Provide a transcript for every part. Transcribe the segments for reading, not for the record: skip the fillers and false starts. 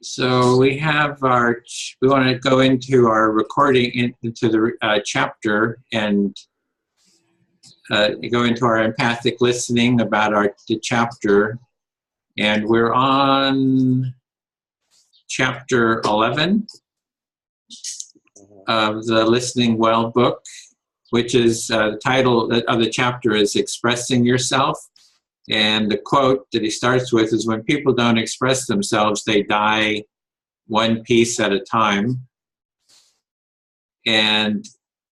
So we have we want to go into our recording into the chapter and go into our empathic listening about the chapter. And we're on chapter 11 of the Listening Well book, which is the title of the chapter is Expressing Yourself. And the quote that he starts with is, when people don't express themselves, they die one piece at a time. And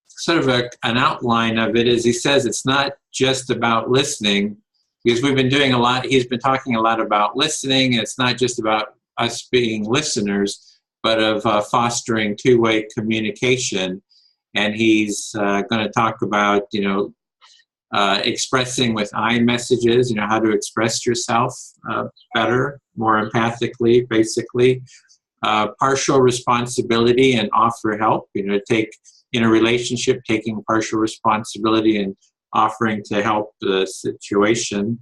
sort of an outline of it is, he says it's not just about listening, because we've been doing a lot, he's been talking a lot about listening. It's not just about us being listeners, but of fostering two-way communication. And he's going to talk about, expressing with I messages, how to express yourself better, more empathically, basically. Partial responsibility and offer help, take in a relationship, taking partial responsibility and offering to help the situation.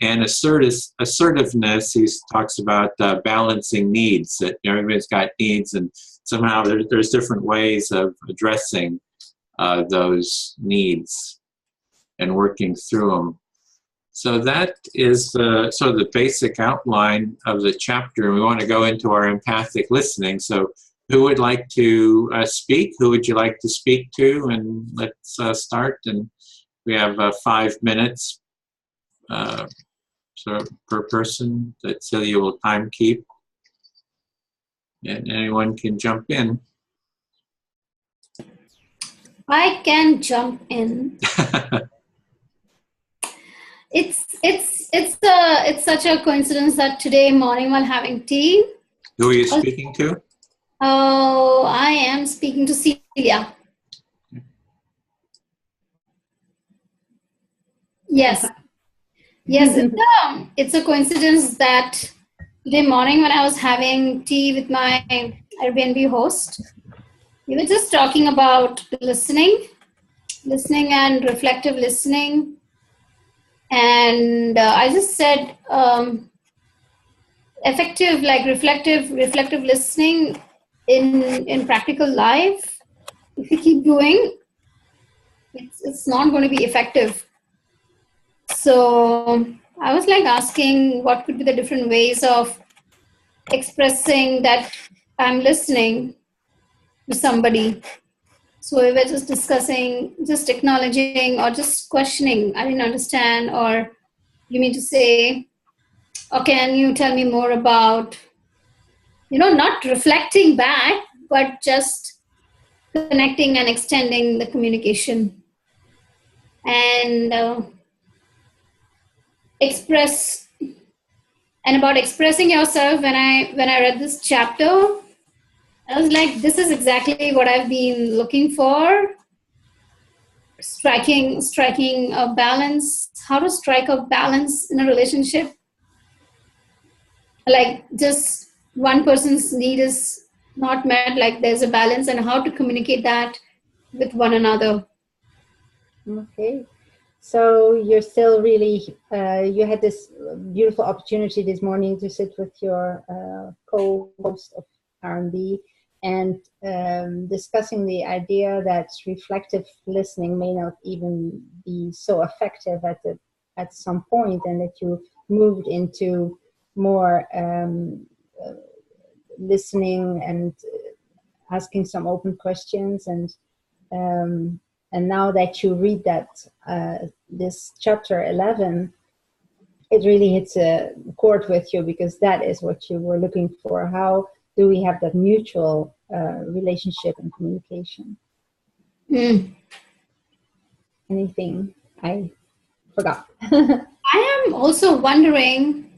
And assertiveness, he talks about balancing needs, that everybody's got needs, and somehow there's different ways of addressing those needs and working through them. So that is sort of the basic outline of the chapter. And we want to go into our empathic listening. So who would like to speak? Who would you like to speak to? And let's start. And we have 5 minutes per person that Celia will time keep. And anyone can jump in. I can jump in. It's such a coincidence that today morning while having tea. Who are you speaking to? Oh, I am speaking to Celia. Yes. Yes, it's a coincidence that today morning when I was having tea with my Airbnb host, we were just talking about listening and reflective listening. And I just said effective, like reflective listening in practical life, if you keep doing, it's not going to be effective. So I was like asking what could be the different ways of expressing that I'm listening to somebody. So we were just discussing, just acknowledging or just questioning. I didn't understand, or you mean to say, or can you tell me more about, not reflecting back, but just connecting and extending the communication. And about expressing yourself, when I read this chapter, I was like, this is exactly what I've been looking for. Striking a balance, how to strike a balance in a relationship. Like just one person's need is not met, like there's a balance, and how to communicate that with one another. Okay. So you're still really, you had this beautiful opportunity this morning to sit with your co-host of R&B and discussing the idea that reflective listening may not even be so effective at some point, and that you moved into more listening and asking some open questions, and now that you read that this chapter 11, it really hits a chord with you, because that is what you were looking for. How do we have that mutual relationship and communication? Anything I forgot? I am also wondering,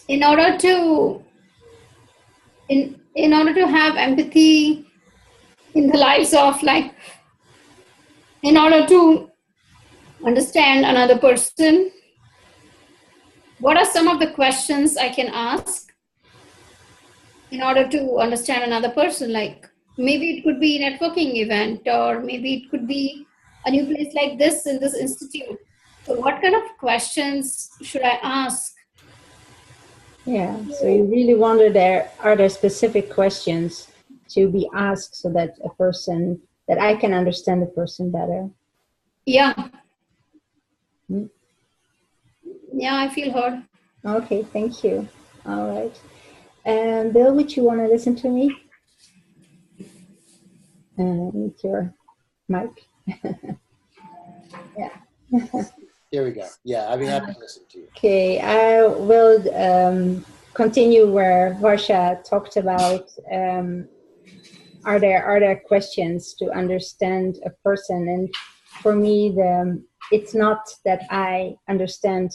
in order to have empathy in the lives of, like, in order to understand another person, what are some of the questions I can ask in order to understand another person? Like, maybe it could be a networking event, or maybe it could be a new place like this in this institute. So what kind of questions should I ask Yeah. So you really wonder, are there specific questions to be asked so that that I can understand the person better? Yeah. Hmm? Yeah, I feel heard. Okay, thank you. All right. Bill, would you want to listen to me? With your mic. Yeah. Here we go. Yeah, I'd be happy to listen to you. Okay, I will continue where Varsha talked about are there questions to understand a person, and for me it's not that I understand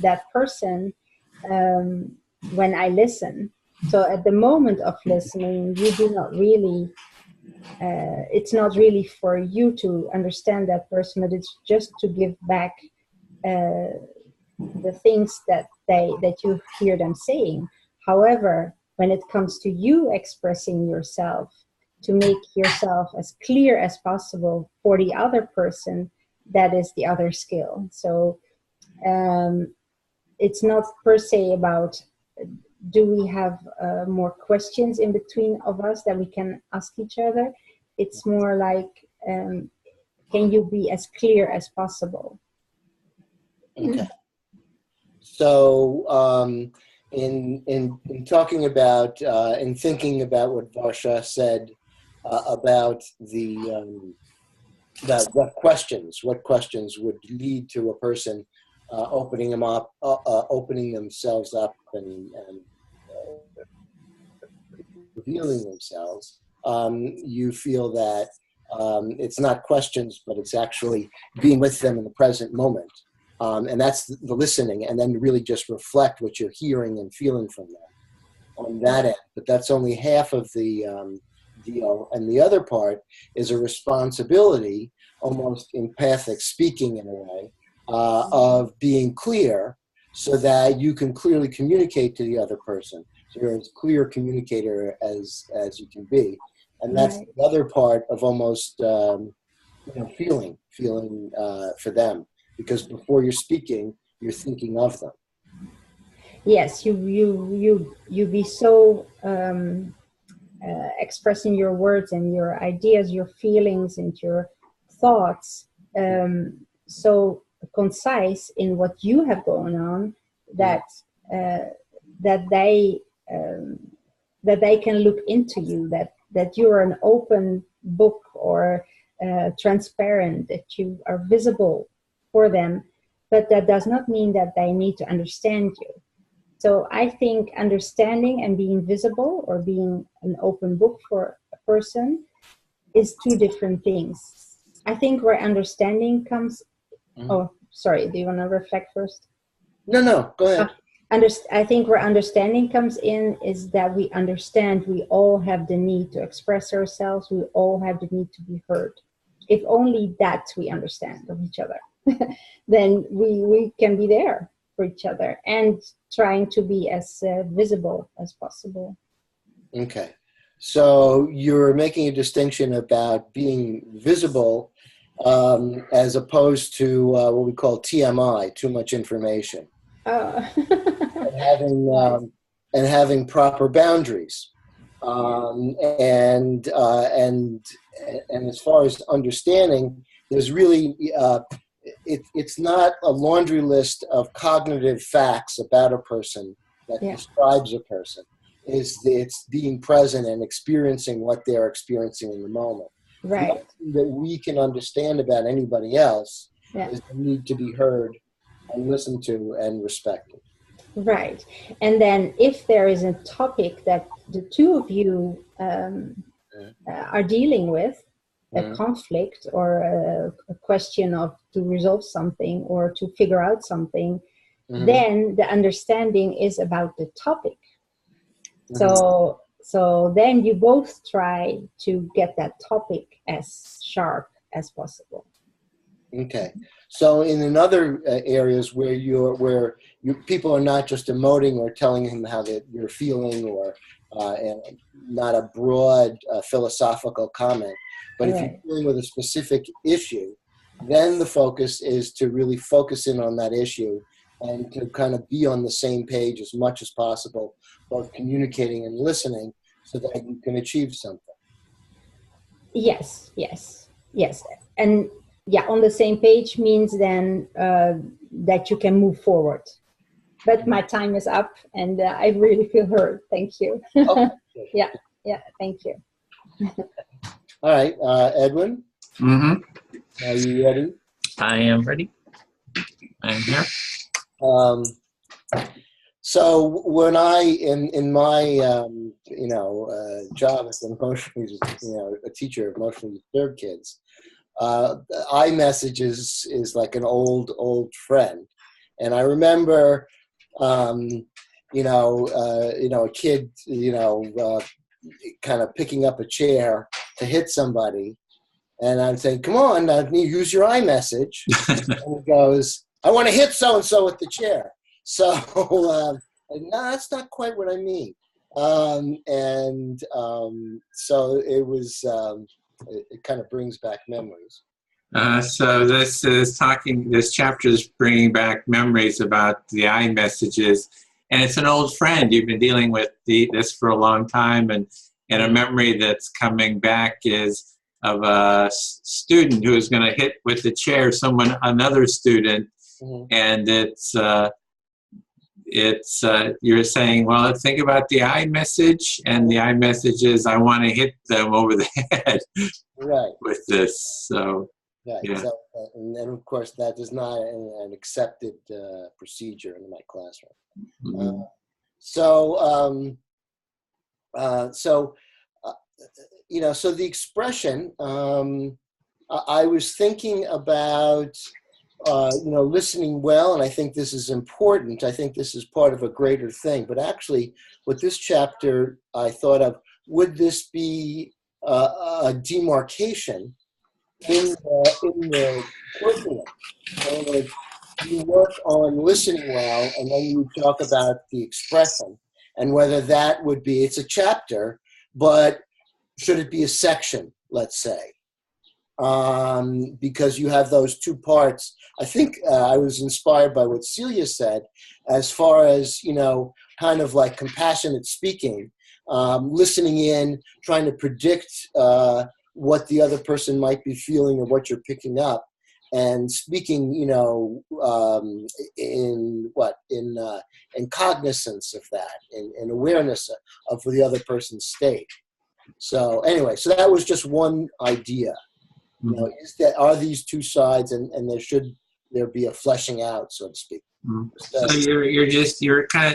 that person when I listen. So at the moment of listening, you do not really it's not really for you to understand that person, but it's just to give back the things that you hear them saying. However, when it comes to you expressing yourself, to make yourself as clear as possible for the other person, that is the other skill. So it's not per se about do we have more questions in between of us that we can ask each other. It's more like can you be as clear as possible? Okay. So in talking about in thinking about what Varsha said about what questions would lead to a person opening themselves up and revealing themselves, you feel that it's not questions, but it's actually being with them in the present moment. And that's the listening, and then really just reflect what you're hearing and feeling from them on that end. But that's only half of the deal. And the other part is a responsibility, almost empathic speaking in a way, of being clear so that you can clearly communicate to the other person. So you're as clear a communicator as you can be. And that's Right. the other part of almost feeling for them. Because before you're speaking, you're thinking of them. Yes, you be so expressing your words and your ideas, your feelings, and your thoughts so concise in what you have going on that that they can look into you, that you're an open book or transparent, that you are visible for them, but that does not mean that they need to understand you. So I think understanding and being visible or being an open book for a person is two different things. I think where understanding comes, oh, sorry, do you want to reflect first? No, go ahead. I think where understanding comes in is that we understand we all have the need to express ourselves. We all have the need to be heard. If only that we understand of each other, then we can be there for each other and trying to be as visible as possible. Okay. So you're making a distinction about being visible as opposed to what we call TMI, too much information. And having proper boundaries. And as far as understanding, there's really it's not a laundry list of cognitive facts about a person that describes a person. It's being present and experiencing what they're experiencing in the moment. Right. Nothing that we can understand about anybody else is the need to be heard and listened to and respected. Right. And then if there is a topic that the two of you are dealing with, a conflict or a question of to resolve something or to figure out something, then the understanding is about the topic. So then you both try to get that topic as sharp as possible. Okay. So in another areas where people are not just emoting or telling him how you're feeling or and not a broad philosophical comment, but if you're dealing with a specific issue, then the focus is to really focus in on that issue and to kind of be on the same page as much as possible, both communicating and listening, so that you can achieve something. Yes, yes, yes. And yeah, on the same page means then that you can move forward. But my time is up, and I really feel heard. Thank you. Okay. Yeah, thank you. All right, Edwin, are you ready? I am ready. I'm here. So when I, in my, job as a teacher of emotionally disturbed kids, iMessage is like an old friend. And I remember, a kid, kind of picking up a chair to hit somebody. And I'm saying, come on, use your iMessage. And he goes, I want to hit so-and-so with the chair. So, no, that's not quite what I mean. So it was, it kind of brings back memories. So this chapter is bringing back memories about the iMessages, and it's an old friend. You've been dealing with this for a long time, and a memory that's coming back is of a student who is going to hit with the chair another student, and it's you're saying, well, think about the iMessage, and the iMessage is, I want to hit them over the head with this. So. Right. Yeah. So, and then, of course, that is not an accepted procedure in my classroom. So the expression, I was thinking about, listening well, and I think this is important. I think this is part of a greater thing. But actually, with this chapter, I thought of, would this be a demarcation in the curriculum? So you work on listening well, and then you talk about the expression, and whether that would be, it's a chapter, but should it be a section, let's say? Because you have those two parts. I think I was inspired by what Celia said, as far as, kind of like compassionate speaking, listening in, trying to predict what the other person might be feeling or what you're picking up, and speaking, in cognizance of that, in awareness of the other person's state. So anyway, so that was just one idea. Are these two sides, and should there be a fleshing out, so to speak? So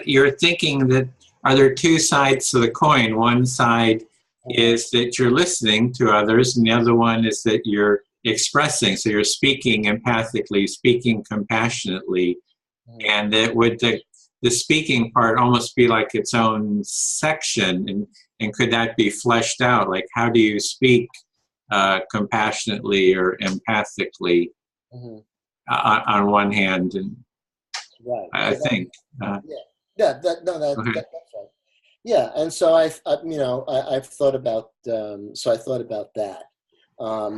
you're thinking that, are there two sides to the coin? One side is that you're listening to others, and the other one is that you're expressing. So you're speaking empathically, speaking compassionately, and that would the speaking part almost be like its own section, and could that be fleshed out? Like, how do you speak compassionately or empathically on one hand? And right, I think. That's right. Yeah, and so I've thought about that,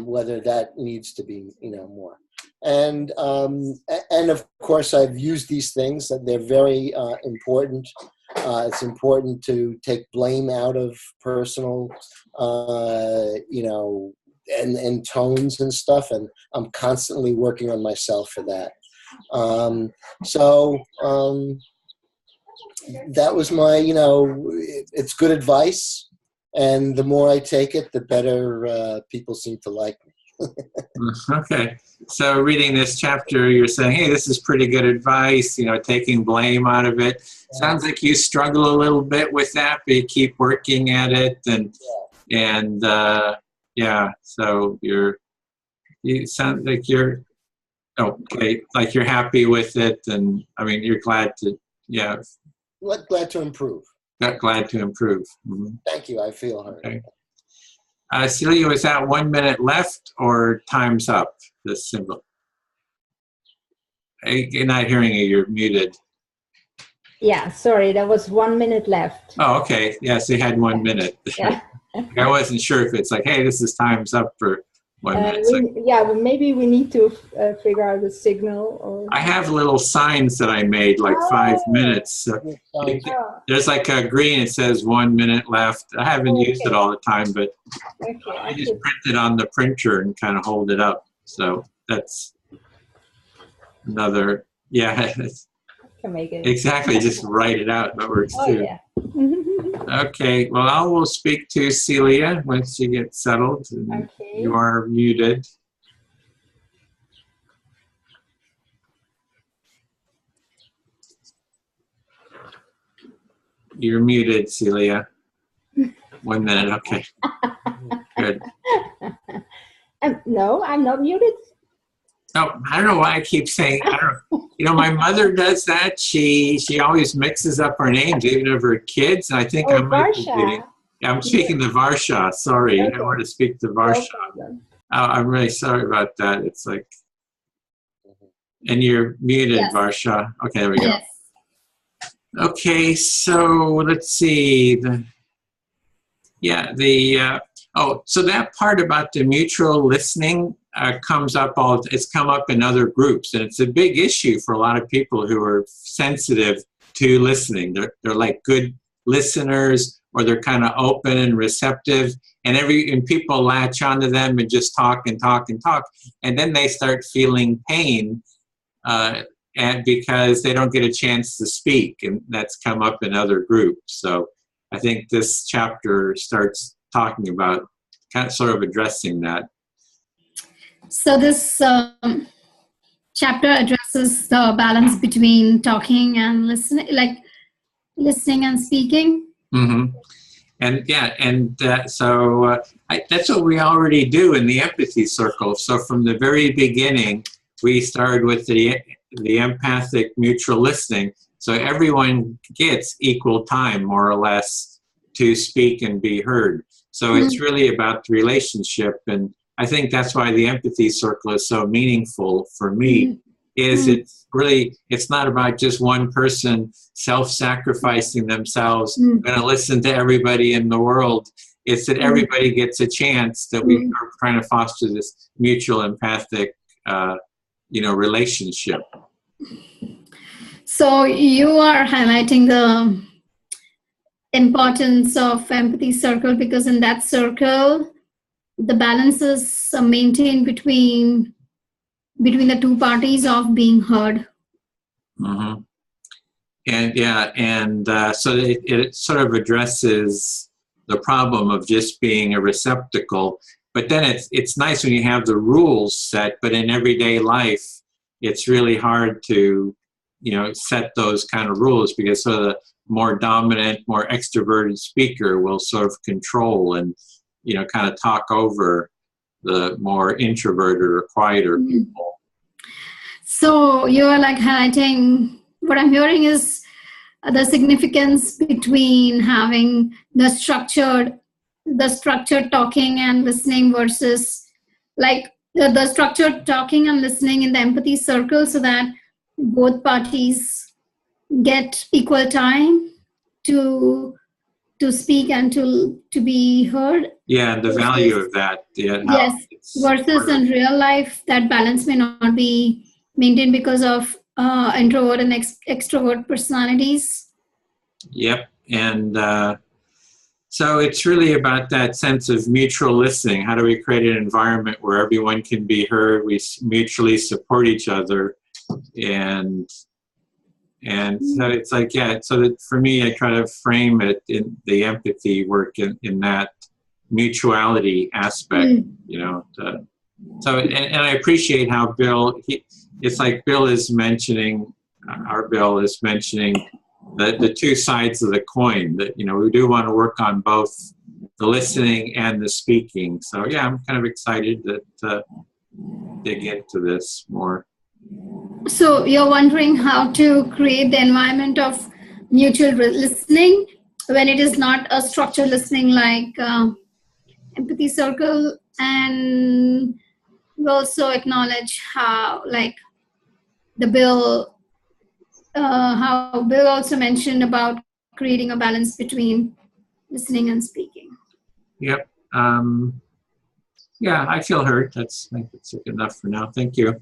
whether that needs to be more, and of course I've used these things, that they're very important. It's important to take blame out of personal, and tones and stuff, and I'm constantly working on myself for that. That was my, it's good advice, and the more I take it, the better people seem to like me. Okay. So reading this chapter, you're saying, hey, this is pretty good advice, taking blame out of it. Sounds like you struggle a little bit with that, but you keep working at it. So you sound like you're, okay, like you're happy with it. And I mean, you're glad to, glad to improve. Glad to improve. Mm-hmm. Thank you. I feel heard. Okay. Celia, is that 1 minute left or time's up? This symbol. You're not hearing you. You're muted. Yeah, sorry. There was 1 minute left. Oh, okay. Yes, you had 1 minute. Yeah. I wasn't sure if it's like, hey, this is time's up for 1 minute. Well, maybe we need to figure out the signal. Or I have little signs that I made, like 5 minutes. So there's like a green, it says 1 minute left. I haven't used it all the time, but I just print it on the printer and kind of hold it up. So that's another, can make it. Exactly, just write it out. That works too. Yeah. Okay, well, I will speak to Celia once you get settled. Okay. You are muted. You're muted, Celia. 1 minute, okay. Good. No, I'm not muted. Oh, I don't know why I keep saying, my mother does that. She always mixes up her names, even of her kids. And I think I might be getting, I'm speaking to Varsha. Sorry, I want to speak to Varsha. No, I'm really sorry about that. It's like, and you're muted, Varsha. Okay, there we go. Yes. Okay, so let's see. So that part about the mutual listening comes up it's come up in other groups, and it's a big issue for a lot of people who are sensitive to listening. They're like good listeners, or they're kind of open and receptive, and people latch onto them and just talk and talk and talk, and then they start feeling pain and because they don't get a chance to speak, and that's come up in other groups. So I think this chapter starts talking about sort of addressing that. So this chapter addresses the balance between talking and listening, like listening and speaking. Mm-hmm. And so that's what we already do in the empathy circle. So from the very beginning, we started with the empathic mutual listening. So everyone gets equal time, more or less, to speak and be heard. So it's really about the relationship. And I think that's why the empathy circle is so meaningful for me, it's not about just one person self-sacrificing themselves, going to listen to everybody in the world. It's that everybody gets a chance, that we are trying to foster this mutual empathic, relationship. So you are highlighting the importance of empathy circle, because in that circle, the balance is maintained between the two parties of being heard. Mm-hmm. And so it sort of addresses the problem of just being a receptacle. But then it's nice when you have the rules set, but in everyday life, it's really hard to, set those kind of rules, because sort of the more dominant, more extroverted speaker will sort of control and, kind of talk over the more introverted or quieter people. So you are like highlighting, what I'm hearing is the significance between having the structured talking and listening versus like the structured talking and listening in the empathy circle, so that both parties get equal time to speak and to be heard. Yeah, and the value of that. Yeah, yes, versus in real life, that balance may not be maintained because of introvert and extrovert personalities. Yep, and so it's really about that sense of mutual listening. How do we create an environment where everyone can be heard, we mutually support each other, and so it's like, so that for me, I try to frame it in the empathy work in that mutuality aspect, so, and I appreciate how it's like Bill is mentioning, Bill is mentioning the two sides of the coin, that, we do want to work on both the listening and the speaking. So yeah, I'm kind of excited to dig into this more. So you're wondering how to create the environment of mutual listening when it is not a structured listening like empathy circle, and we also acknowledge how like how Bill also mentioned about creating a balance between listening and speaking. Yep. Yeah, I feel heard. I think that's good enough for now. Thank you.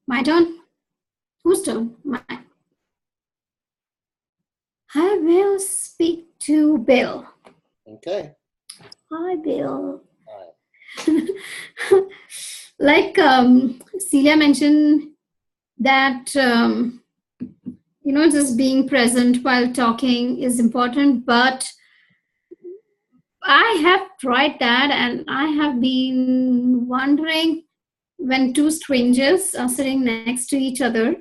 My turn? Whose turn? Mine. I will speak to Bill. Okay. Hi, Bill. All Like Celia mentioned that, just being present while talking is important, but I have tried that, and I have been wondering, when two strangers are sitting next to each other,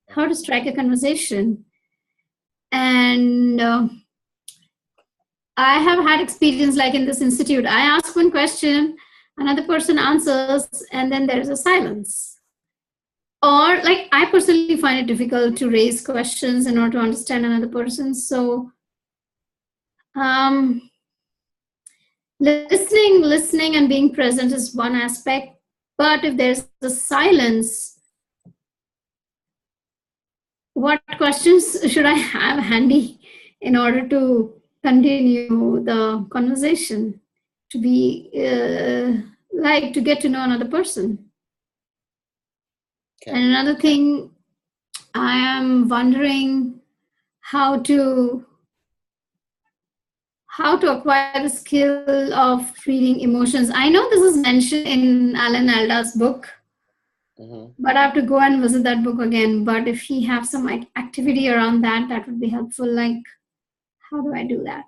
how to strike a conversation. And I have had experience like in this institute. I ask one question, another person answers, and then there's a silence. Or like I personally find it difficult to raise questions in order to understand another person. So listening and being present is one aspect. But if there's a silence, what questions should I have handy in order to continue the conversation, to be to get to know another person? Okay. And another thing, I am wondering how to acquire the skill of reading emotions. I know this is mentioned in Alan Alda's book, but I have to go and visit that book again. But if he has some activity around that, that would be helpful. Like, how do I do that?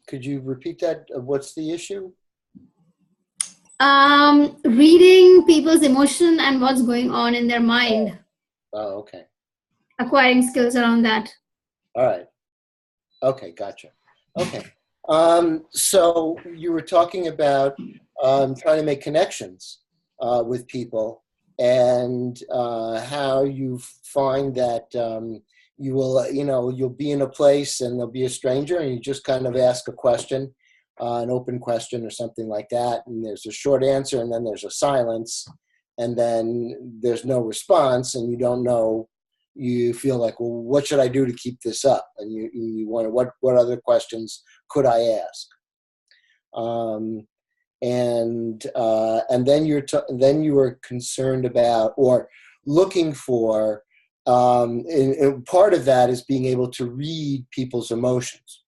Could you repeat that? What's the issue? Reading people's emotion and what's going on in their mind. Oh, okay. Acquiring skills around that. All right. Okay, gotcha. Okay. So you were talking about trying to make connections with people, and how you find that you will, you'll be in a place and there'll be a stranger, and you just kind of ask a question, an open question or something like that, and there's a short answer, and then there's a silence, and then there's no response, and you don't know. You feel like, well, what should I do to keep this up? And you wonder, what other questions could I ask? And then you were concerned about or looking for. And part of that is being able to read people's emotions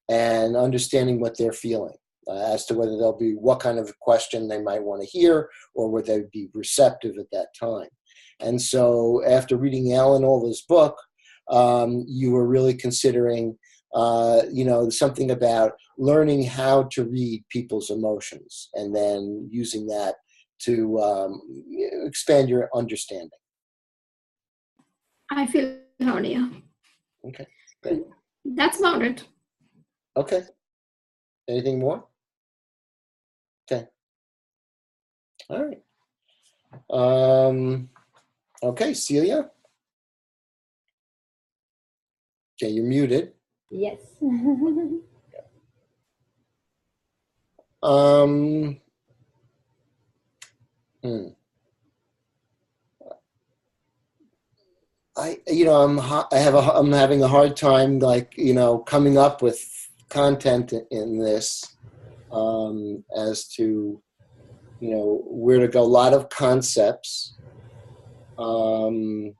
and understanding what they're feeling, as to whether they'll be what kind of question they might want to hear, or whether they'd be receptive at that time. And so after reading Alan Alda's book, you were really considering, something about learning how to read people's emotions and then using that to expand your understanding. I feel heard, yeah. Okay, great. That's about it. Okay. Anything more? Okay. All right. Okay, Celia. Okay, you're muted. Yes. I'm having a hard time, coming up with content in this, as to, where to go. A lot of concepts, and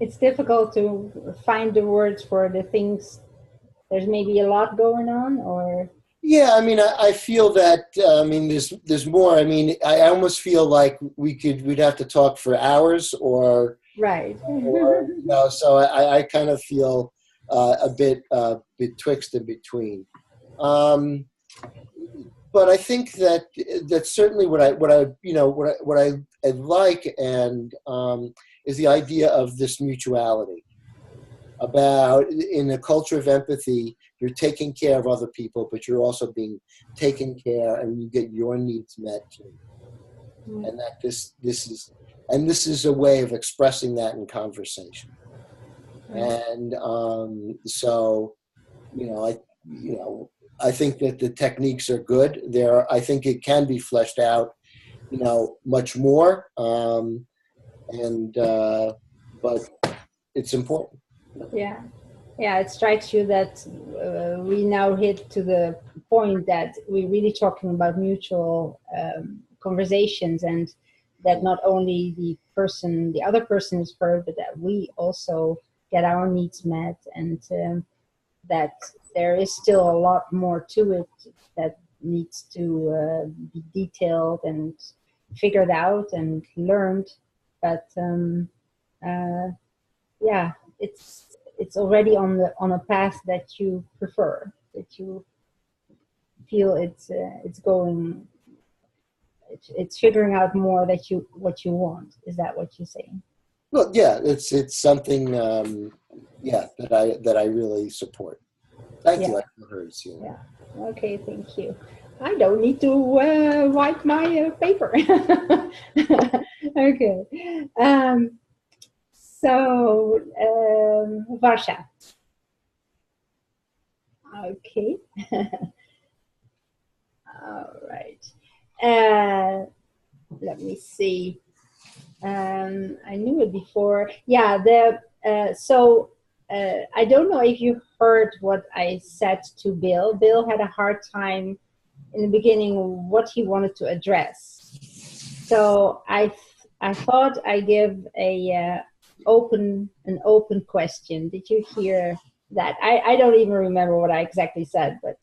it's difficult to find the words for the things. There's maybe a lot going on, or. Yeah, I feel that. There's more. I almost feel like we'd have to talk for hours, or right. So I kind of feel a bit betwixt and between. But I think that's certainly what I like, and is the idea of this mutuality. About, in a culture of empathy, you're taking care of other people, but you're also being taken care, and you get your needs met too. And that this is a way of expressing that in conversation. And so, I think that the techniques are good. I think it can be fleshed out, much more. and but it's important. Yeah. Yeah, it strikes you that we now hit to the point that we're really talking about mutual conversations, and that not only the other person is heard, but that we also get our needs met, and that there is still a lot more to it that needs to be detailed and figured out and learned. But yeah, it's already on a path that you prefer, that you feel it's going, it's figuring out more that what you want. Is that what you're saying? Well, yeah, it's something that I really support. Thank you. I feel heard, Sina. Yeah. Okay. Thank you. I don't need to wipe my paper. Okay. So, Varsha. Okay. All right. Let me see. I knew it before. Yeah. I don't know if you heard what I said to Bill. Bill had a hard time in the beginning what he wanted to address. So I thought I give an open question. Did you hear that? I don't even remember what I exactly said, but.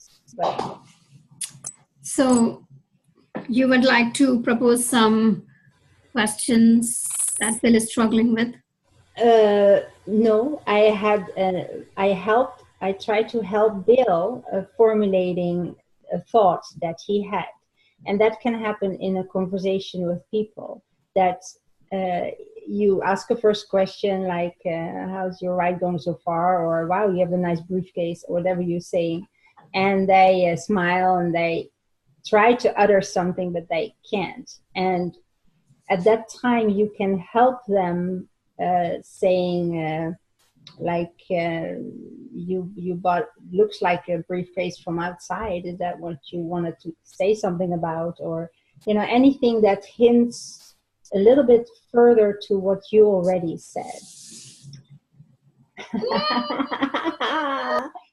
So you would like to propose some questions that Bill is struggling with? No, I tried to help Bill formulating a thought that he had. And that can happen in a conversation with people, that you ask a first question like, how's your ride going so far? Or, wow, you have a nice briefcase, or whatever you're saying. And they smile and they try to utter something, but they can't. And at that time, you can help them saying, you bought, looks like a briefcase from outside. Is that what you wanted to say something about? Or, anything that hints a little bit further to what you already said.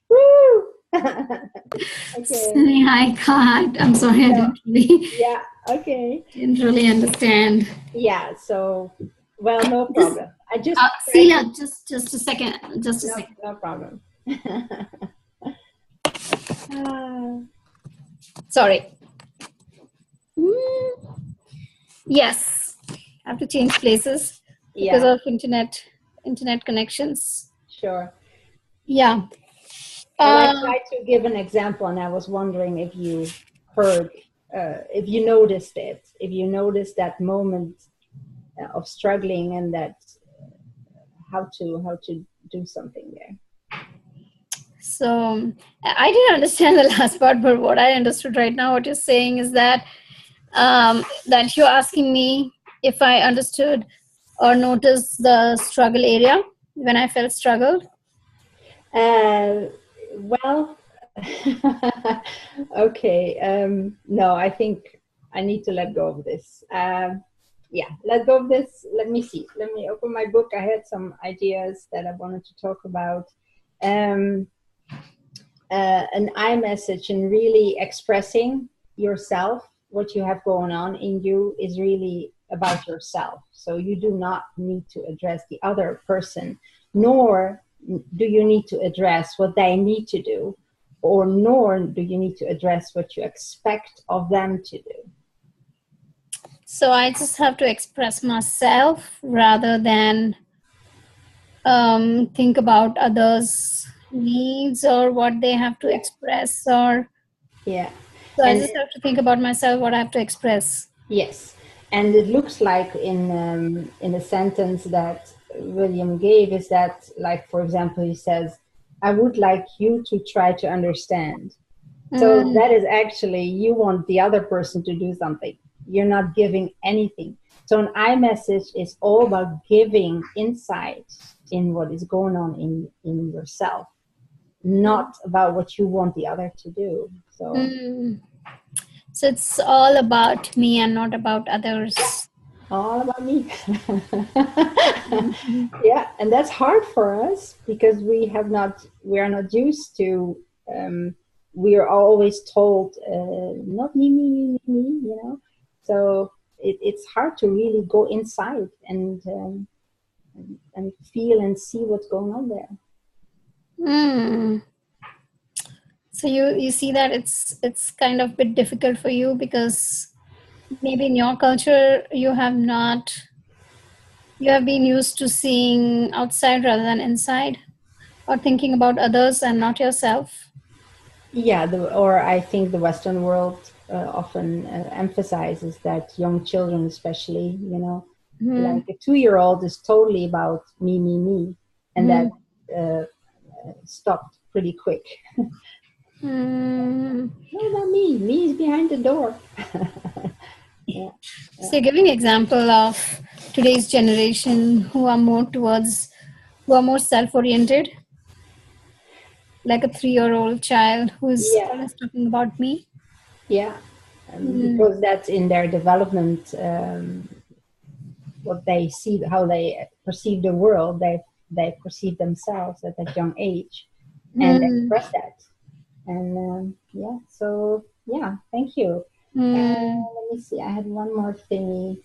Woo! Okay. I can't. I'm sorry. I didn't really. Yeah. Okay. Didn't really understand. Yeah. So, well, no problem. I just. Celia, just a second. Just a second. No problem. Sorry. Yes, I have to change places because of internet connections. Sure. Yeah. Well, I tried to give an example, and I was wondering if you heard, if you noticed it, if you noticed that moment of struggling, and that how to do something there. So I didn't understand the last part, but what I understood right now, what you're saying is that that you're asking me if I understood or noticed the struggle area when I felt struggled. Well, okay. No, I think I need to let go of this. Let go of this. Let me see. Let me open my book. I had some ideas that I wanted to talk about. An iMessage, and really expressing yourself, what you have going on in you, is really about yourself. So you do not need to address the other person, nor do you need to address what they need to do, nor do you need to address what you expect of them to do. So I just have to express myself rather than think about others' needs or what they have to express, or So I just have to think about myself, what I have to express. Yes, and it looks like in a sentence that William gave is that, like, for example, he says, I would like you to try to understand. So that is actually, you want the other person to do something. You're not giving anything. So an iMessage is all about giving insight in what is going on in yourself, not about what you want the other to do. So So it's all about me and not about others. all about me. Yeah, and that's hard for us because we are not used to. We are always told, not me, you know. So it's hard to really go inside and feel and see what's going on there. Mm. So you see that it's kind of a bit difficult for you because maybe in your culture you have been used to seeing outside rather than inside, or thinking about others and not yourself. Yeah, or I think the Western world often emphasizes that young children, especially, you know, like a 2-year-old is totally about me, and that stopped pretty quick. No, not me. Me is behind the door. Yeah. So you're giving example of today's generation who are more self-oriented, like a 3-year-old child who's always talking about me. Yeah, because that's in their development, what they see, how they perceive the world, they perceive themselves at that young age, and express that. And so thank you. Let me see, I had one more thing.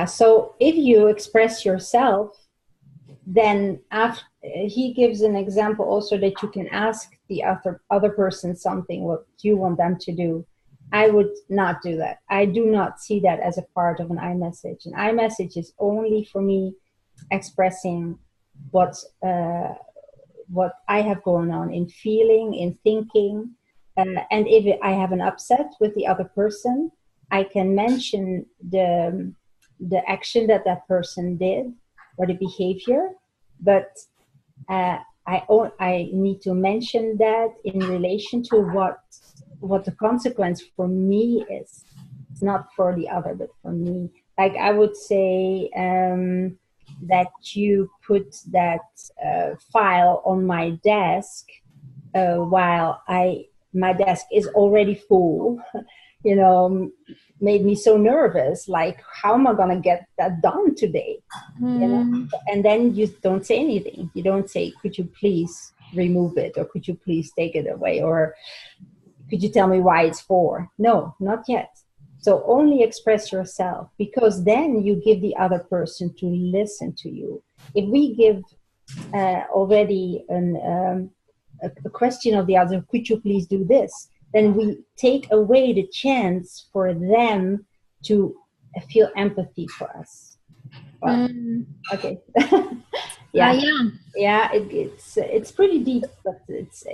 So if you express yourself, then he gives an example also that you can ask the other person something, what you want them to do. I would not do that. I do not see that as a part of an iMessage. An iMessage is only for me expressing what I have going on in feeling, in thinking. And if I have an upset with the other person, I can mention the action that person did or the behavior, but I need to mention that in relation to what the consequence for me is. It's not for the other, but for me. Like I would say that you put that file on my desk while my desk is already full, you know, made me so nervous. Like, how am I going to get that done today? You know? And then you don't say anything. You don't say, could you please remove it? Or could you please take it away? Or could you tell me why it's for? No, not yet. So only express yourself, because then you give the other person to listen to you. If we give already a question of the other, could you please do this? Then we take away the chance for them to feel empathy for us. Wow. Okay. It's pretty deep, but it's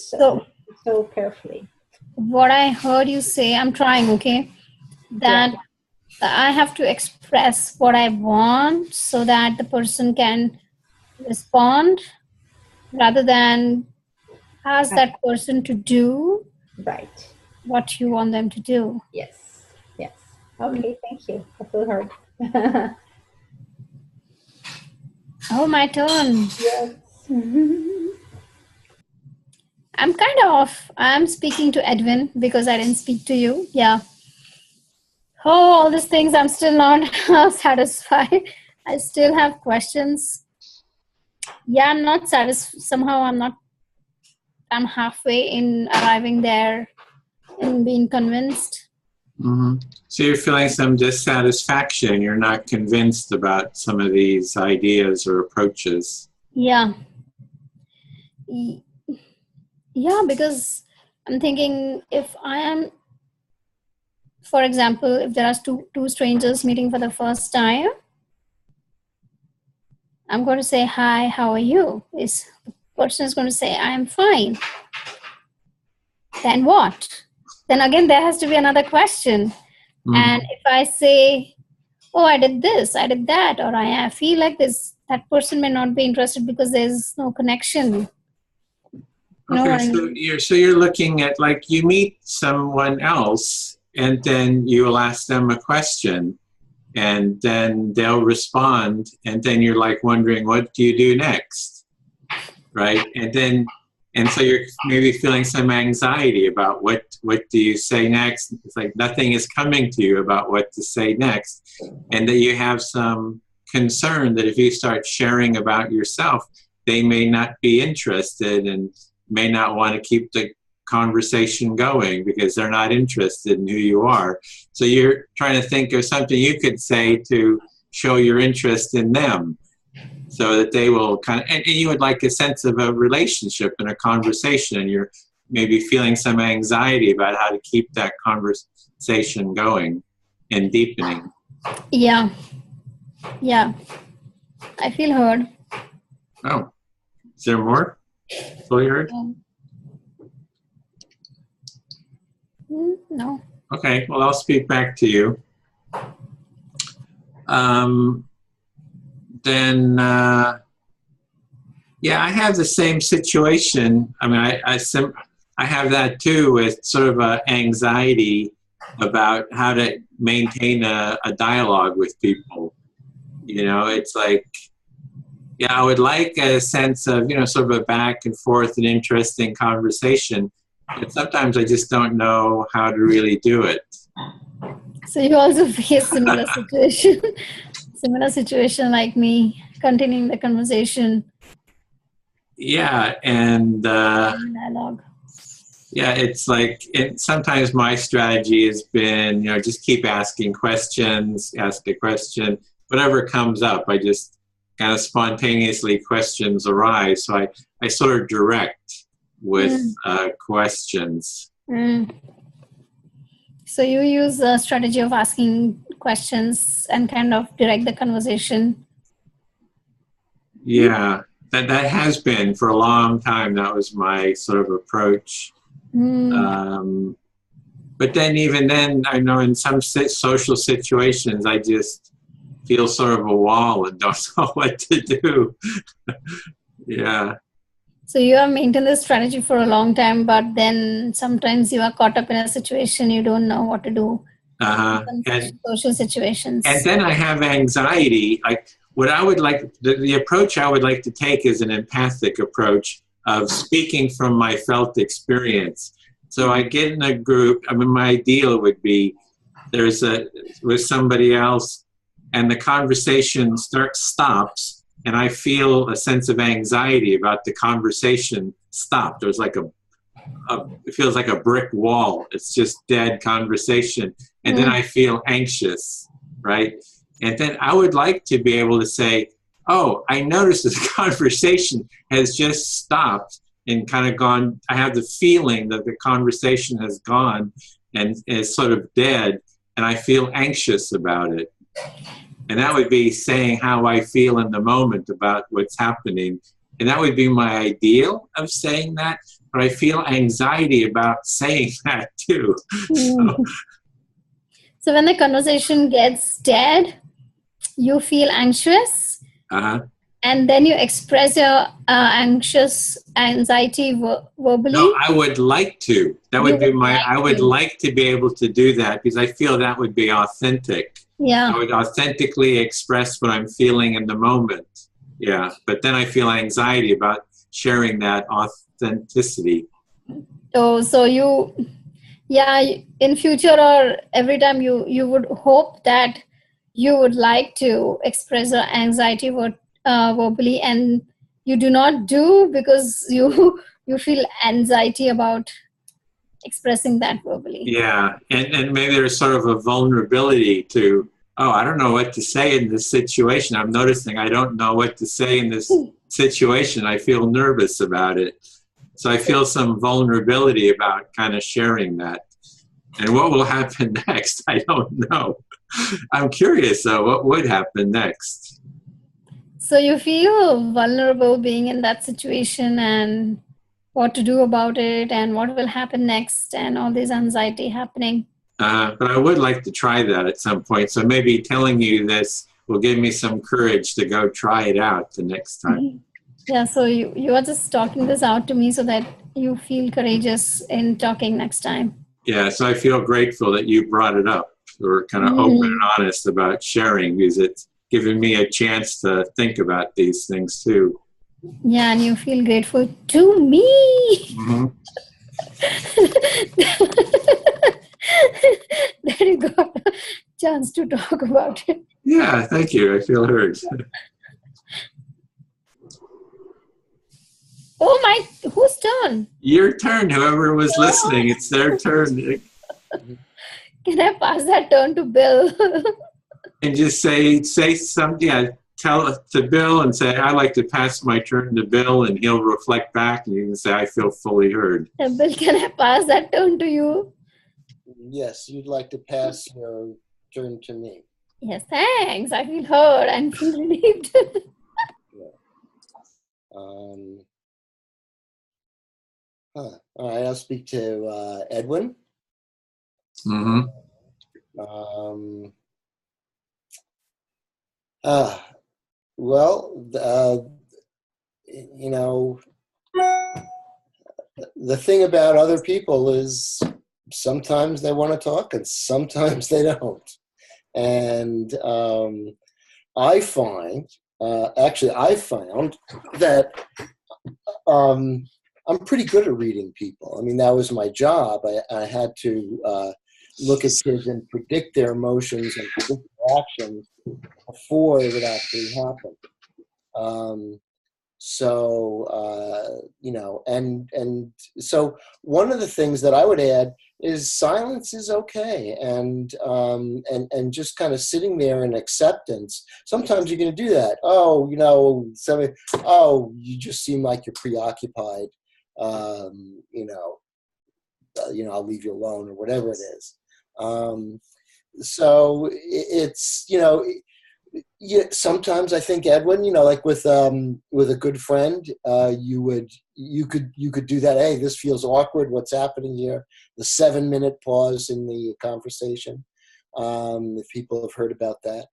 so carefully. What I heard you say, I'm trying, okay, that I have to express what I want so that the person can respond rather than ask that person to do what you want them to do. Yes. Okay, thank you. I feel heard. Oh, my turn. Yes. I'm kind of off. I'm speaking to Edwin because I didn't speak to you. Yeah. Oh, all these things, I'm still not satisfied. I still have questions. Yeah, I'm not satisfied. Somehow I'm halfway in arriving there and being convinced. So you're feeling some dissatisfaction. You're not convinced about some of these ideas or approaches. Yeah. Yeah, because I'm thinking if I am, for example, if there are two strangers meeting for the first time, I'm going to say, hi, how are you? The person is going to say, I'm fine. Then what? Then again, there has to be another question. And if I say, oh, I did this, I did that, or I feel like this, that person may not be interested because there's no connection. Okay, so you're looking at, like, you meet someone else and then you'll ask them a question and then they'll respond and then you're like wondering, what do you do next? right? And so you're maybe feeling some anxiety about what do you say next. It's like nothing is coming to you about what to say next, and that you have some concern that if you start sharing about yourself, they may not be interested and may not want to keep the conversation going because they're not interested in who you are. So you're trying to think of something you could say to show your interest in them, so that they will kind of, and you would like a sense of a relationship and a conversation, and you're maybe feeling some anxiety about how to keep that conversation going and deepening. Yeah. Yeah. I feel heard. Oh, is there more? Fully heard? No. Okay, well, I'll speak back to you. Yeah, I have the same situation. I mean, I have that too, with sort of a anxiety about how to maintain a dialogue with people. You know, it's like, yeah, I would like a sense of, you know, sort of a back and forth and interesting conversation, but sometimes I just don't know how to really do it. So you also face similar situation, similar situation like me, continuing the conversation. Yeah, and dialogue. yeah, it's like sometimes my strategy has been, you know, just keep asking questions, ask a question, whatever comes up. I just kind of spontaneously questions arise, so I sort of direct with questions. So you use a strategy of asking questions and kind of direct the conversation. Yeah, that has been for a long time. That was my sort of approach. But then even then, I know in some social situations, I just feel sort of a wall and don't know what to do. Yeah. So you have maintained this strategy for a long time, but then sometimes you are caught up in a situation you don't know what to do. And social situations. And then I have anxiety. Like what I would like, the approach I would like to take is an empathic approach of speaking from my felt experience. So I get in a group. I mean, my ideal would be with somebody else, and the conversation stops. And I feel a sense of anxiety about the conversation stopped. There's like it feels like a brick wall. It's just dead conversation. And then I feel anxious, right? And then I would like to be able to say, oh, I noticed this conversation has just stopped and kind of gone. I have the feeling that the conversation has gone and is sort of dead, and I feel anxious about it. And that would be saying how I feel in the moment about what's happening. And that would be my ideal of saying that. But I feel anxiety about saying that too. So when the conversation gets dead, you feel anxious. And then you express your anxiety verbally. No, I would like to. That would be I would like to be able to do that because I feel that would be authentic. Yeah. I would authentically express what I'm feeling in the moment. Yeah. But then I feel anxiety about sharing that authenticity. So you, in future or every time you would hope that you would like to express your anxiety verbally, and you do not do because you feel anxiety about expressing that verbally. Yeah, and maybe there's sort of a vulnerability to, I don't know what to say in this situation. I'm noticing I don't know what to say in this situation. I feel nervous about it. So I feel some vulnerability about kind of sharing that. And what will happen next? I don't know. I'm curious, though, what would happen next? So you feel vulnerable being in that situation and what to do about it and what will happen next and all this anxiety happening. But I would like to try that at some point. So maybe telling you this will give me some courage to go try it out the next time. Yeah, so you are just talking this out to me so that you feel courageous in talking next time. Yeah, so I feel grateful that you brought it up. We're kind of open and honest about sharing because it's given me a chance to think about these things too. Yeah, and you feel grateful to me. Mm-hmm. That you got a chance to talk about it. Yeah, thank you. I feel heard. Oh my, whose turn? Your turn, whoever was listening, it's their turn. Can I pass that turn to Bill? And just say something, yeah, tell it to Bill and say, I'd like to pass my turn to Bill, and he'll reflect back and you can say, I feel fully heard. And Bill, can I pass that turn to you? Yes, you'd like to pass your turn to me. Yes, thanks. I feel heard and feel relieved. All right, I'll speak to Edwin. Mm-hmm. Well, you know, the thing about other people is sometimes they want to talk and sometimes they don't. And I found that I'm pretty good at reading people. I mean, that was my job. I had to look at kids and predict their emotions and predict their actions before it would actually happen. You know, and so one of the things that I would add is silence is okay, and just kind of sitting there in acceptance. Sometimes you're going to do that. Oh, you know, you just seem like you're preoccupied. You know, I'll leave you alone or whatever it is. So it's, you know. Yeah, sometimes I think, Edwin, you know, like with a good friend, you could do that. Hey, this feels awkward. What's happening here? The 7-minute pause in the conversation. If people have heard about that,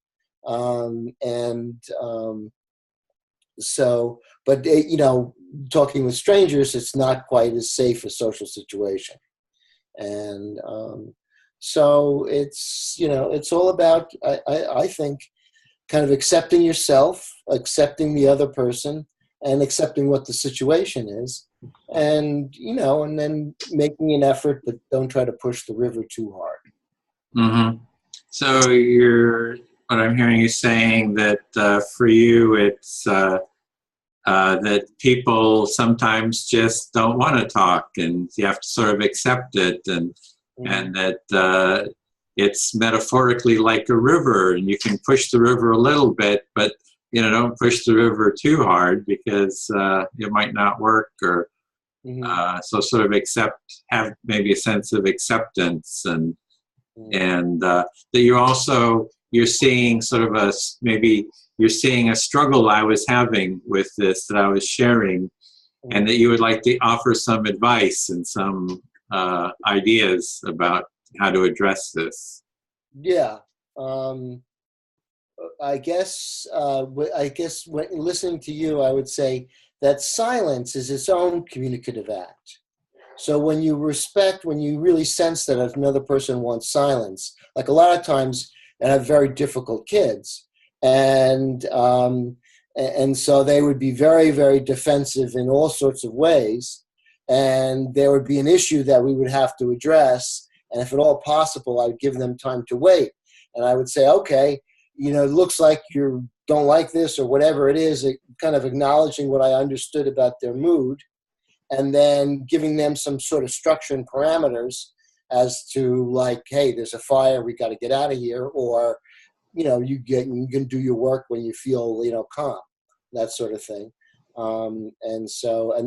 but you know, talking with strangers, it's not quite as safe a social situation, and so it's, you know, it's all about I think, kind of accepting yourself, accepting the other person, and accepting what the situation is, and, you know, and then making an effort, but don't try to push the river too hard. Mm-hmm. So what I'm hearing you saying that for you, it's that people sometimes just don't want to talk, and you have to sort of accept it, and that it's metaphorically like a river, and you can push the river a little bit, but, you know, don't push the river too hard because it might not work, or so sort of have maybe a sense of acceptance, and that you're seeing sort of you're seeing a struggle I was having with this that I was sharing, and that you would like to offer some advice and some ideas about how to address this. Yeah. I guess when listening to you, I would say that silence is its own communicative act. So when you really sense that another person wants silence, like a lot of times, and I have very difficult kids, and so they would be very, very defensive in all sorts of ways, and there would be an issue that we would have to address. And if at all possible, I would give them time to wait. And I would say, okay, you know, it looks like you don't like this or whatever it is, kind of acknowledging what I understood about their mood, and then giving them some sort of structure and parameters as to, like, hey, there's a fire, we got to get out of here, or, you know, you can do your work when you feel, you know, calm, that sort of thing. And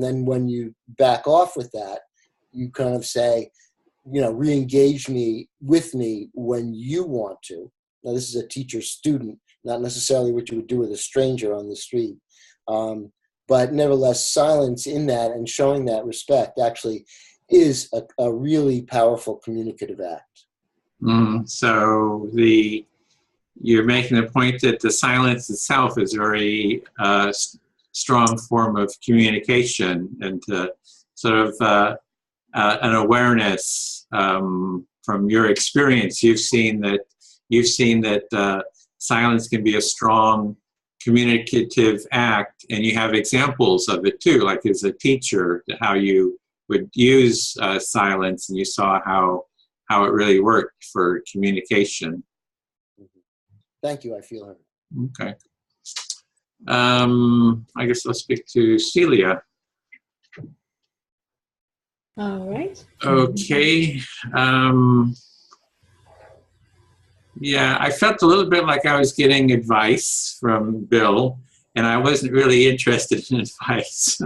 then when you back off with that, you kind of say, you know, re-engage with me when you want to. Now, this is a teacher-student, not necessarily what you would do with a stranger on the street. But nevertheless, silence in that and showing that respect actually is a really powerful communicative act. So you're making the point that the silence itself is a very strong form of communication, and to sort of an awareness from your experience. You've seen that silence can be a strong communicative act, and you have examples of it too, like as a teacher, how you would use silence, and you saw how it really worked for communication. Thank you. I feel heard. Okay. I guess I'll speak to Celia. All right. Okay. Yeah, I felt a little bit like I was getting advice from Bill, and I wasn't really interested in advice.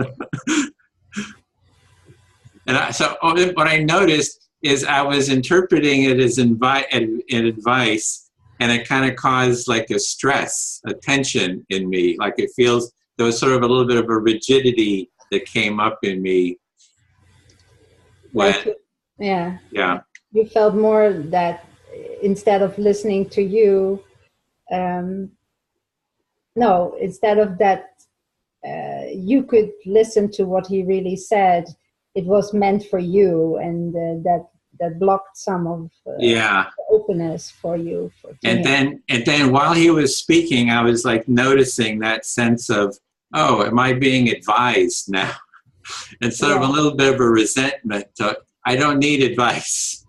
So what I noticed is I was interpreting it as advice, and it kind of caused like a stress, a tension in me. Like it feels, there was sort of a little bit of a rigidity that came up in me. Yeah. You felt more that instead of listening to you, instead of that, you could listen to what he really said. It was meant for you, and that blocked some of the openness for you. And then while he was speaking, I was like noticing that sense of, oh, am I being advised now? And sort of a little bit of a resentment. I don't need advice,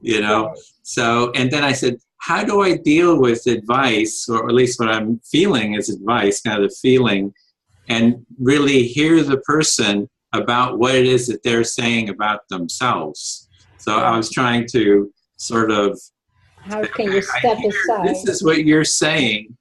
you know. Right. So, and then I said, how do I deal with advice, or at least what I'm feeling is advice, kind of the feeling, and really hear the person about what it is that they're saying about themselves. So I was trying to sort of, how can you step aside? This is what you're saying.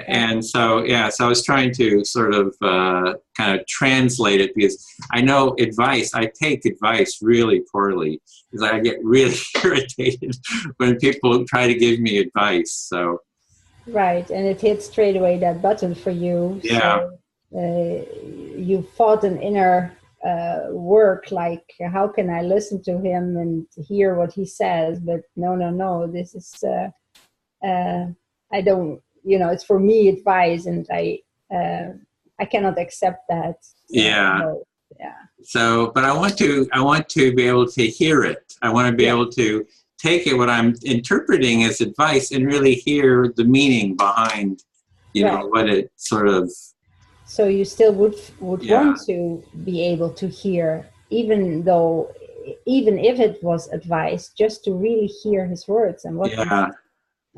And so, so I was trying to sort of kind of translate it, because I know advice, I take advice really poorly, because I get really irritated when people try to give me advice. So. Right, and it hit straight away that button for you. Yeah. So, you fought an inner work, like, how can I listen to him and hear what he says? But no, this is, I don't, it's for me advice, and I cannot accept that. So, So, but I want to be able to hear it. I want to be able to take it, what I'm interpreting as advice, and really hear the meaning behind, you know, what it sort of. So you still would want to be able to hear, even if it was advice, just to really hear his words and what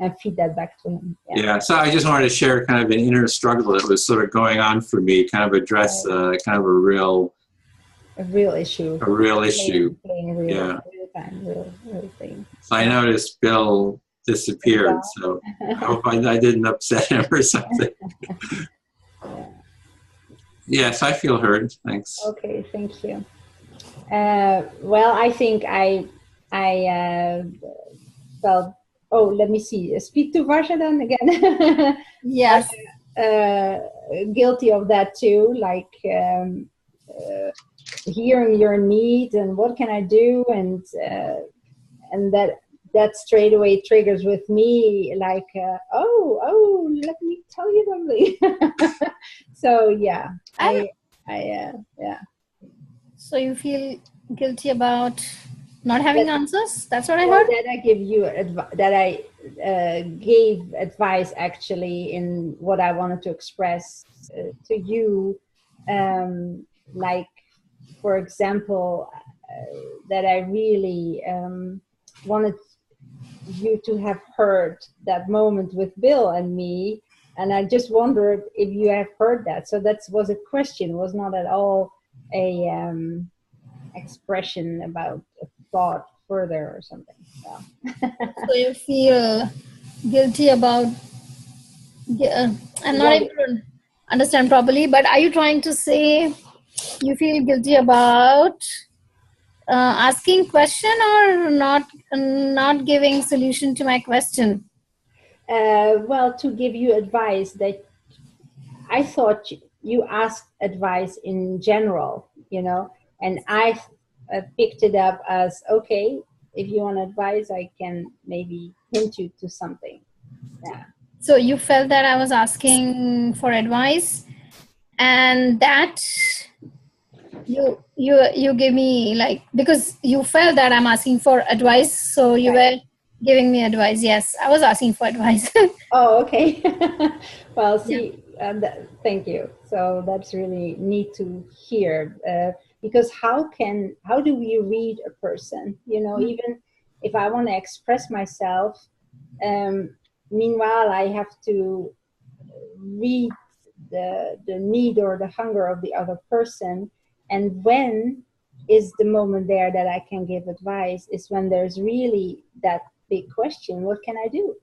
and feed that back to him. So I just wanted to share kind of an inner struggle that was sort of going on for me, kind of address kind of a real issue. Playing real thing. So I noticed Bill disappeared, so I hope I didn't upset him or something. Yes, I feel heard. Thanks. Okay, thank you. Well, I think I felt. Oh, let me see. Speak to Varsha then again. Yes. Guilty of that too. Like hearing your need and what can I do, and that straight away triggers with me like, oh, let me tell you something. So So you feel guilty about not having answers? That's what I heard. That I give you that I gave advice actually in what I wanted to express to you, like, for example, that I really wanted you to have heard that moment with Bill and me, and I just wondered if you have heard that. So that was a question, was not at all a expression about a thought further or something. So you feel guilty about, I'm not able to understand properly, but are you trying to say you feel guilty about asking question, or not giving solution to my question? Well, to give you advice, that I thought you asked advice in general, and I picked it up as, okay, if you want advice, I can maybe hint you to something. Yeah. So you felt that I was asking for advice, and that you give me, like, because you felt that I'm asking for advice, so you were giving me advice. Yes, I was asking for advice. Oh, okay. Well, see, Thank you. So that's really neat to hear, because how do we read a person? You know, even if I want to express myself, meanwhile I have to read the need or the hunger of the other person, and when is the moment there that I can give advice is when there's really that big question: what can I do?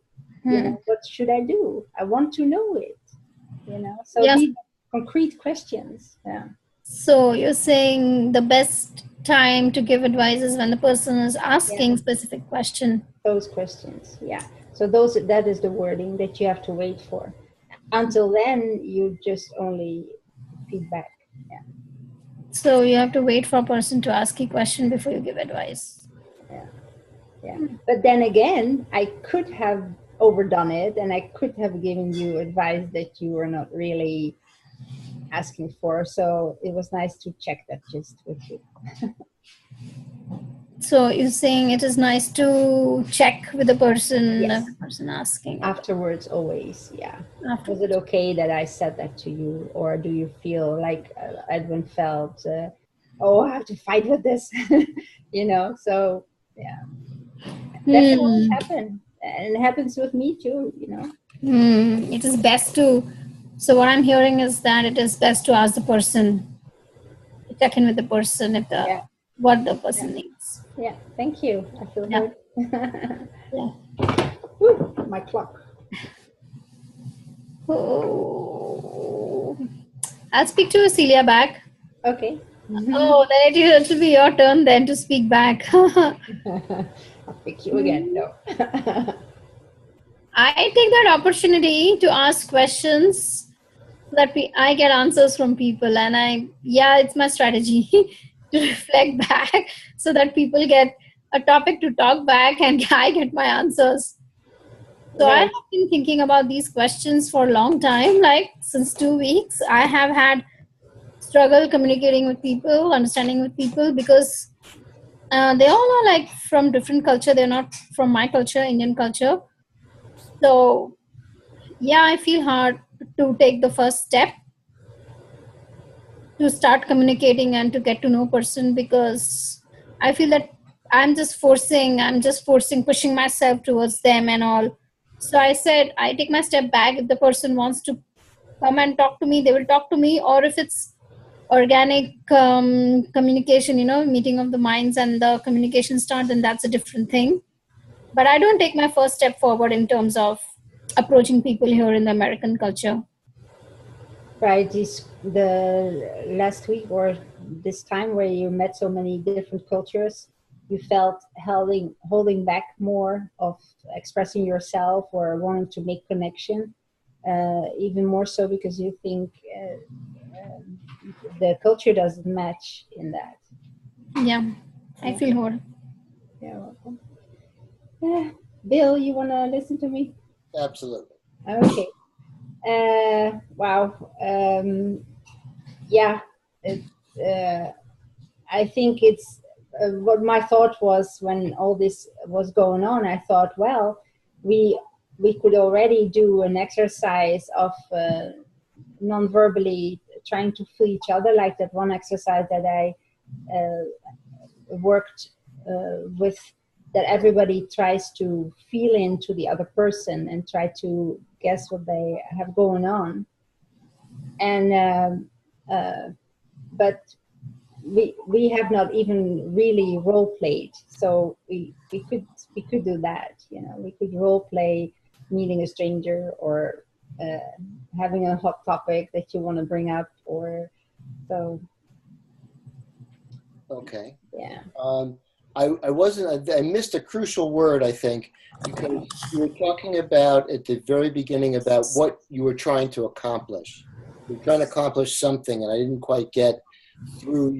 You know, what should I do? I want to know it. You know, so these are concrete questions. Yeah. So you're saying the best time to give advice is when the person is asking specific question. Those questions, yeah. So that is the wording that you have to wait for. Until then, you just only feedback. Yeah. So you have to wait for a person to ask you a question before you give advice. Yeah. But then again, I could have overdone it, and I could have given you advice that you were not really asking for. So it was nice to check that just with you. So you're saying it is nice to check with the person, Yes. the person asking. Afterwards, always, yeah. Afterwards. Was it okay that I said that to you? Or do you feel like Edwin felt, oh, I have to fight with this? You know, so, yeah. That can always happen. And it happens with me too, you know. It is best to, so what I'm hearing is that it is best to ask the person, check in with the person if what the person needs. Yeah, thank you. I feel heard. Yeah. Woo, my clock. Oh. I'll speak to Celia back. Okay. Oh, then it will be your turn then to speak back. I'll pick you again. No. I take that opportunity to ask questions so that I get answers from people, and it's my strategy to reflect back so that people get a topic to talk back and I get my answers. So I have been thinking about these questions for a long time, like since 2 weeks. I have had struggle communicating with people, understanding with people, because they all are like from different culture. They're not from my culture, Indian culture. So I feel hard to take the first step to start communicating and to get to know person, because I feel that I'm just pushing myself towards them and all. So I said, I take my step back. If the person wants to come and talk to me, they will talk to me. Or if it's organic communication, meeting of the minds and the communication start, then that's a different thing. But I don't take my first step forward in terms of approaching people here in the American culture. Right, the last week or this time where you met so many different cultures, you felt holding back more of expressing yourself or wanting to make connection, even more so because you think the culture doesn't match in that. Yeah, I feel hard. Yeah, welcome. Bill, you want to listen to me? Absolutely. Okay. Wow. I think it's what my thought was when all this was going on. I thought, well, we could already do an exercise of non-verbally trying to feel each other, like that one exercise that I worked with, that everybody tries to feel into the other person and try to guess what they have going on. And but we have not even really role played, so we could do that. We could role play meeting a stranger or having a hot topic that you want to bring up, or so. Okay. Yeah. I missed a crucial word, I think, because you were talking about at the very beginning about what you were trying to accomplish. You were trying to accomplish something, and I didn't quite get through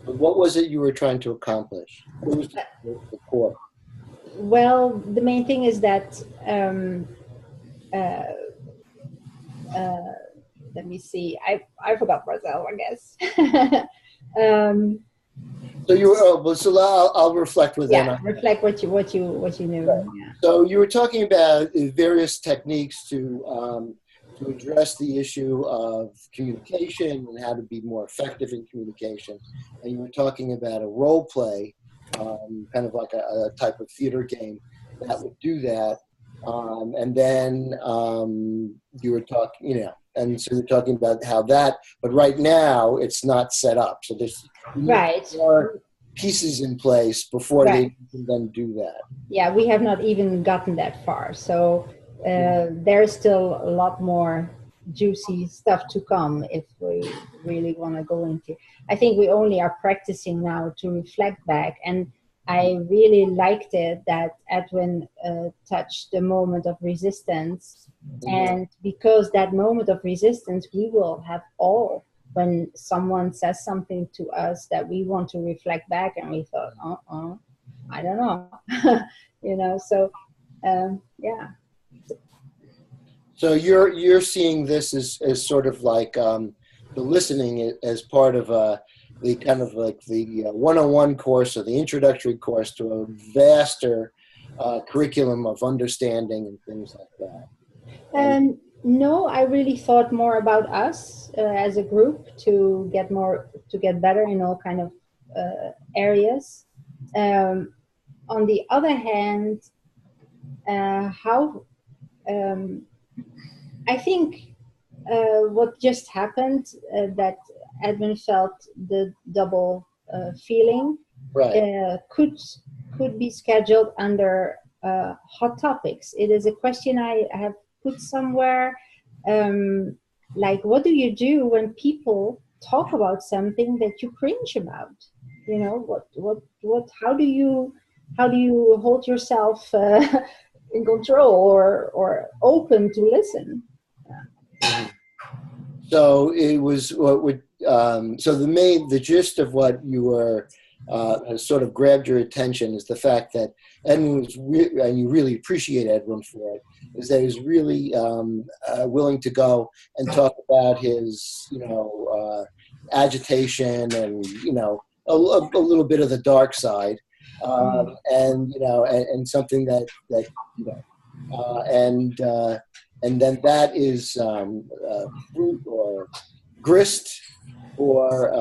what was it you were trying to accomplish? What was the core? Well, the main thing is that, let me see, I forgot myself, I guess. So you were, so I'll reflect with them. Reflect what you knew. Right. Yeah. So you were talking about various techniques to to address the issue of communication and how to be more effective in communication. And you were talking about a role play, kind of like a type of theater game that would do that. And then you were talking, and so you're talking about how that, but right now it's not set up. So there's more pieces in place before they can then do that. Yeah, we have not even gotten that far. So there's still a lot more juicy stuff to come if we really want to go into. I think we only are practicing now to reflect back. And I really liked it that Edwin touched the moment of resistance. And because that moment of resistance, we will have all, when someone says something to us that we want to reflect back, and we thought, I don't know, so yeah. So you're seeing this as sort of like the listening as part of the kind of like the 101 course or the introductory course to a vaster curriculum of understanding and things like that. No, I really thought more about us as a group to get better in all kind of areas. On the other hand, I think what just happened, that Edwin felt the double feeling, could be scheduled under hot topics. It is a question I have put somewhere, like, what do you do when people talk about something that you cringe about? How do you hold yourself in control or open to listen? So it was what would so the gist of what you were has sort of grabbed your attention is the fact that Edwin was and you really appreciate Edwin for it, is that he's really willing to go and talk about his agitation and a little bit of the dark side, and something that and then that is fruit or grist or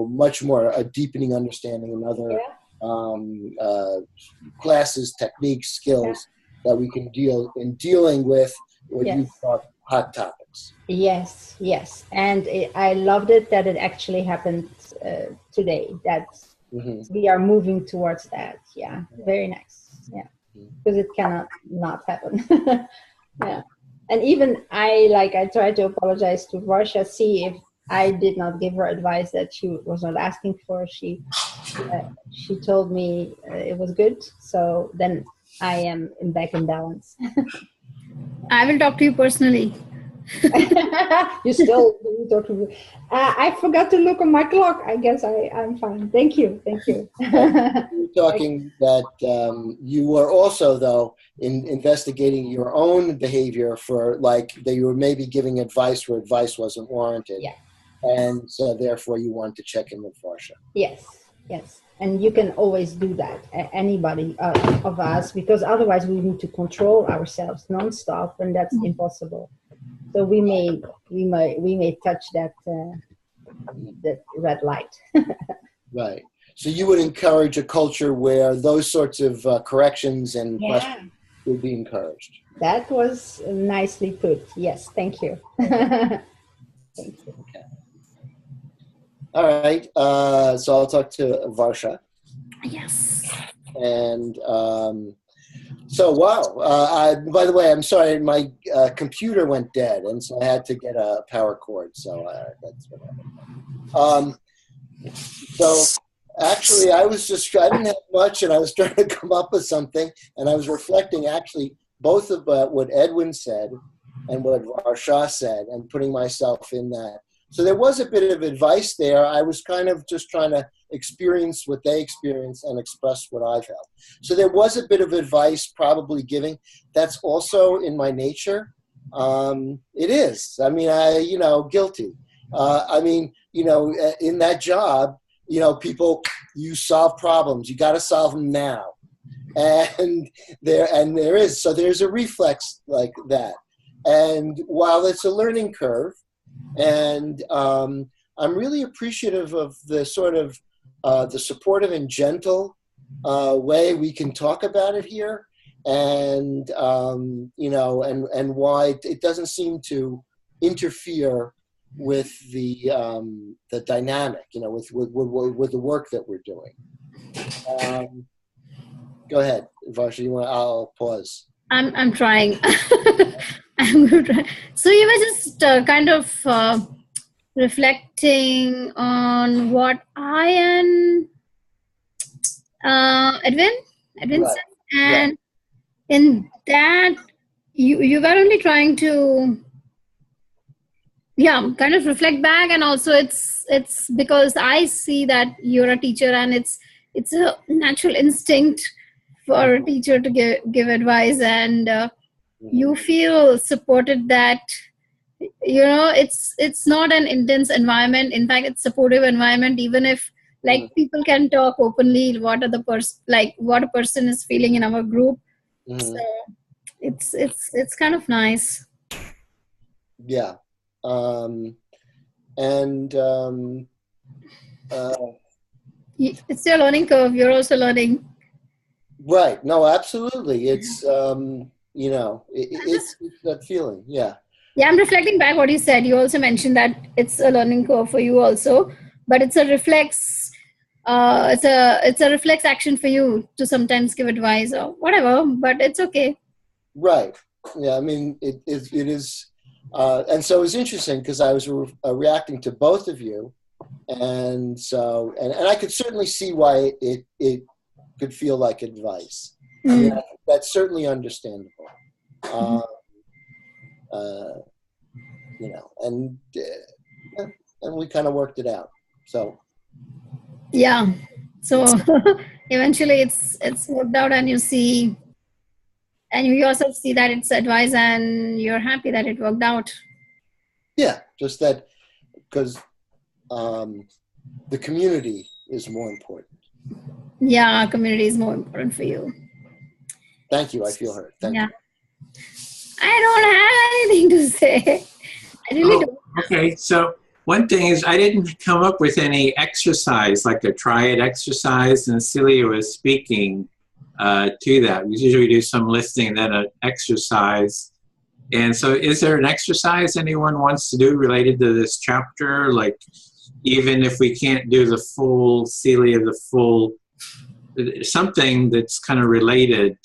much more a deepening understanding and other classes, techniques, skills that we can dealing with what you thought hot topics. Yes, and I loved it that it actually happened today. That we are moving towards that. Yeah, very nice. Yeah, because it cannot not happen. Yeah, and even I tried to apologize to Varsha, see if I did not give her advice that she was not asking for. She told me it was good, so then I am back in balance. I will talk to you personally. You still talk to me. I forgot to look on my clock. I guess I'm fine. Thank you. You're talking that you were also, though, in investigating your own behavior for that you were maybe giving advice where advice wasn't warranted. Yeah. And so therefore you wanted to check in with Varsha. Yes. And you can always do that, anybody of us, because otherwise we need to control ourselves nonstop, and that's impossible. So we may touch that red light. Right. So you would encourage a culture where those sorts of corrections and questions would be encouraged. That was nicely put. Yes. Thank you. Thank you. Okay. All right. So I'll talk to Varsha. Yes. And so, wow. By the way, I'm sorry, my computer went dead, and so I had to get a power cord. So that's what happened. So actually, I didn't have much, and I was trying to come up with something, and I was reflecting actually both about what Edwin said and what Varsha said, and putting myself in that. So there was a bit of advice there. I was kind of just trying to experience what they experienced and express what I felt. So there was a bit of advice probably giving. That's also in my nature. It is. I mean, guilty. In that job, you solve problems. You got to solve them now. And there is. So there's a reflex like that. And while it's a learning curve, and I'm really appreciative of the sort of the supportive and gentle way we can talk about it here, and you know, and why it doesn't seem to interfere with the dynamic, you know, with the work that we're doing. Go ahead, Varsha. You want? I'll pause. I'm trying. I'm gonna try. So you were just kind of reflecting on what I and Edwin Right. said, and in that you were only trying to kind of reflect back, and also it's because I see that you're a teacher, and it's a natural instinct for a teacher to give advice, and you feel supported that, you know, it's not an intense environment. In fact, it's supportive environment, even if like people can talk openly what a person is feeling in our group. So it's kind of nice. Yeah. It's your learning curve. You're also learning. Right. No, absolutely. It's you know, it's that feeling. Yeah. Yeah, I'm reflecting back what you said. You also mentioned that it's a learning curve for you also, but it's a reflex. It's a reflex action for you to sometimes give advice or whatever. But it's okay. Right. Yeah. I mean, it is, and so it's interesting because I was reacting to both of you, and so and I could certainly see why it could feel like advice. I mean, I think that's certainly understandable. You know, and we kind of worked it out. So yeah. So eventually, it's worked out, and you see, and you yourself see that it's advice, and you're happy that it worked out. Yeah, just that because the community is more important. Yeah, community is more important for you. Thank you. I feel heard. Thank you. I don't have anything to say. I really don't. Okay, so one thing is I didn't come up with any exercise, like a triad exercise, and Celia was speaking to that. We usually do some listening, then an exercise. And so is there an exercise anyone wants to do related to this chapter? Like, even if we can't do the full, Celia, the full, something that's kind of related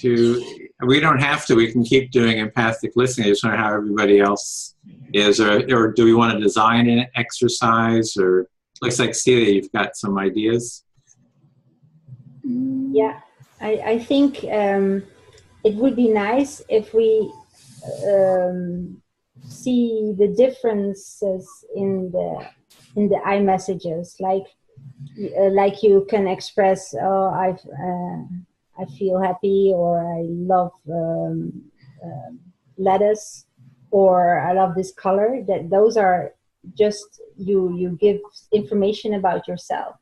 to, we don't have to, we can keep doing empathic listening. I just wonder how everybody else is, or do we want to design an exercise, or looks like Celia, you've got some ideas. Yeah, I think it would be nice if we see the differences in the iMessages, like you can express, oh, I feel happy, or I love lettuce, or I love this color. That those are just you give information about yourself.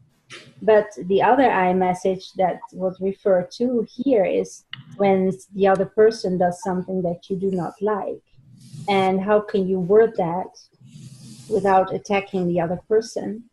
But the other iMessage that was referred to here is when the other person does something that you do not like, and how can you word that without attacking the other person,